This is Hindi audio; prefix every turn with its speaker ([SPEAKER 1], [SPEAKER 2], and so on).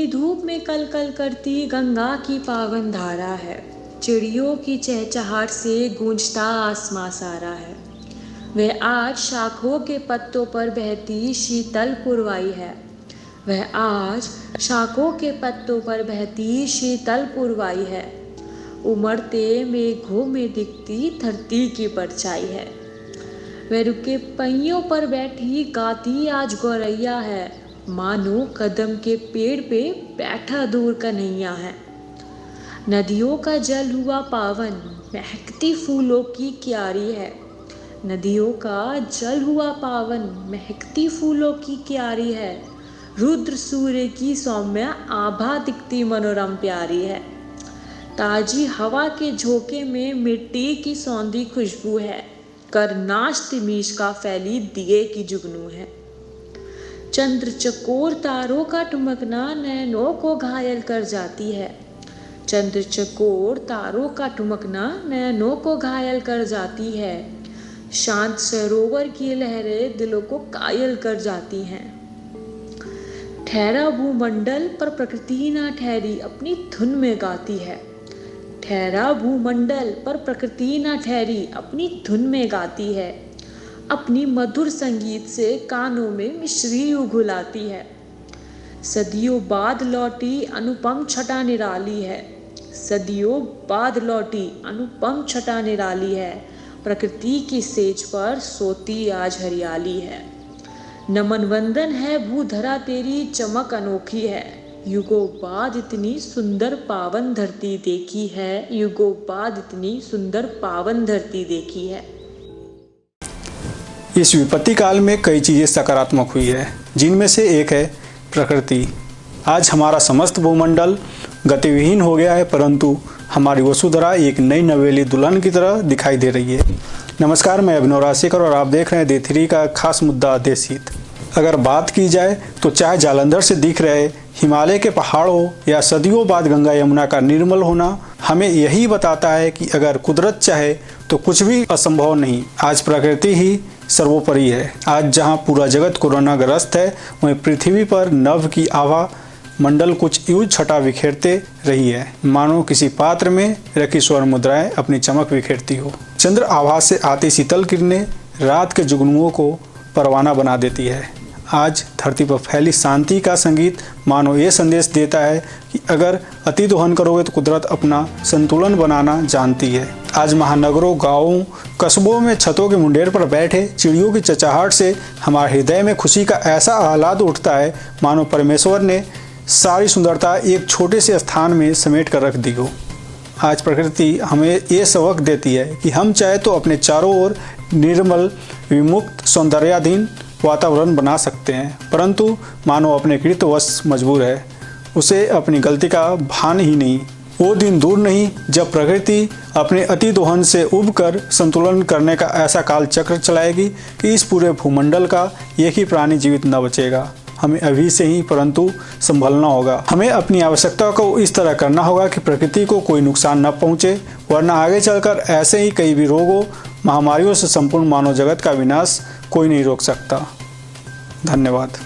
[SPEAKER 1] धूप में कल कल करती गंगा की पावन धारा है। चिड़ियों की चहचहाट से गूंजता आसमां सारा है। वह आज शाखों के पत्तों पर बहती शीतल पुरवाई है। वह आज शाखों के पत्तों पर बहती शीतल पुरवाई है। उमड़ते मेघों में दिखती धरती की परछाई है। वह रुके पहियों पर बैठी गाती आज गौरैया है। मानो कदम के पेड़ पे बैठा दूर कन्हैया है। नदियों का जल हुआ पावन, महकती फूलों की क्यारी है। नदियों का जल हुआ पावन, महकती फूलों की क्यारी है। रुद्र सूर्य की सौम्य आभा दिखती मनोरम प्यारी है। ताजी हवा के झोंके में मिट्टी की सौंधी खुशबू है। करनाश तिमीश का फैली दिए की जुगनू है। चंद्र चकोर तारों का ठुमकना नैनों को घायल कर जाती है। चंद्र चकोर तारों का ठुमकना नैनों को घायल कर जाती है। शांत सरोवर की लहरें दिलों को कायल कर जाती हैं। ठहरा भूमंडल पर प्रकृति ना ठहरी अपनी धुन में गाती है। ठहरा भूमंडल पर प्रकृति ना ठहरी अपनी धुन में गाती है। अपनी मधुर संगीत से कानों में मिश्री उघुलाती है। सदियों बाद लौटी अनुपम छटा निराली है। सदियों बाद लौटी अनुपम छटा निराली है। प्रकृति की सेज पर सोती आज हरियाली है। नमन वंदन है भूधरा तेरी चमक अनोखी है। युगों बाद इतनी सुंदर पावन धरती देखी है। युगों बाद इतनी सुंदर पावन धरती देखी है।
[SPEAKER 2] इस विपत्ति काल में कई चीज़ें सकारात्मक हुई है, जिनमें से एक है प्रकृति। आज हमारा समस्त भूमंडल गतिविहीन हो गया है, परंतु हमारी वसुधरा एक नई नवेली दुल्हन की तरह दिखाई दे रही है। नमस्कार, मैं अभिनव राशिकर और आप देख रहे हैं डे 3 का खास मुद्दा देशहित। अगर बात की जाए तो चाहे जालंधर से दिख रहे हिमालय के पहाड़ों या सदियों बाद गंगा यमुना का निर्मल होना हमें यही बताता है कि अगर कुदरत चाहे तो कुछ भी असंभव नहीं। आज प्रकृति ही सर्वोपरि है। आज जहां पूरा जगत कोरोना ग्रस्त है, वहीं पृथ्वी पर नभ की आभा मंडल कुछ यूं छटा बिखेरते रही है, मानो किसी पात्र में रखी स्वर्ण मुद्राएं अपनी चमक बिखेरती हो। चंद्र आभा से आती शीतल किरणें रात के जुगनुओं को परवाना बना देती है। आज धरती पर फैली शांति का संगीत मानो ये संदेश देता है कि अगर अति दोहन करोगे तो कुदरत अपना संतुलन बनाना जानती है। आज महानगरों, गांवों, कस्बों में छतों के मुंडेर पर बैठे चिड़ियों की चहचहाट से हमारे हृदय में खुशी का ऐसा आह्लाद उठता है मानो परमेश्वर ने सारी सुंदरता एक छोटे से स्थान में समेट कर रख दी हो। आज प्रकृति हमें ये सबक देती है कि हम चाहे तो अपने चारों ओर निर्मल, विमुक्त, सौंदर्याधीन वातावरण बना सकते हैं, परंतु मानव अपने कृतवश मजबूर है। उसे अपनी गलती का भान ही नहीं। वो दिन दूर नहीं जब प्रकृति अपने अति दोहन से उबकर संतुलन करने का ऐसा काल चक्र चलाएगी कि इस पूरे भूमंडल का एक ही प्राणी जीवित न बचेगा। हमें अभी से ही परंतु संभलना होगा। हमें अपनी आवश्यकता को इस तरह करना होगा कि प्रकृति को कोई नुकसान न पहुंचे, वरना आगे चलकर ऐसे ही कई भी रोगों, महामारियों से संपूर्ण मानव जगत का विनाश कोई नहीं रोक सकता। धन्यवाद।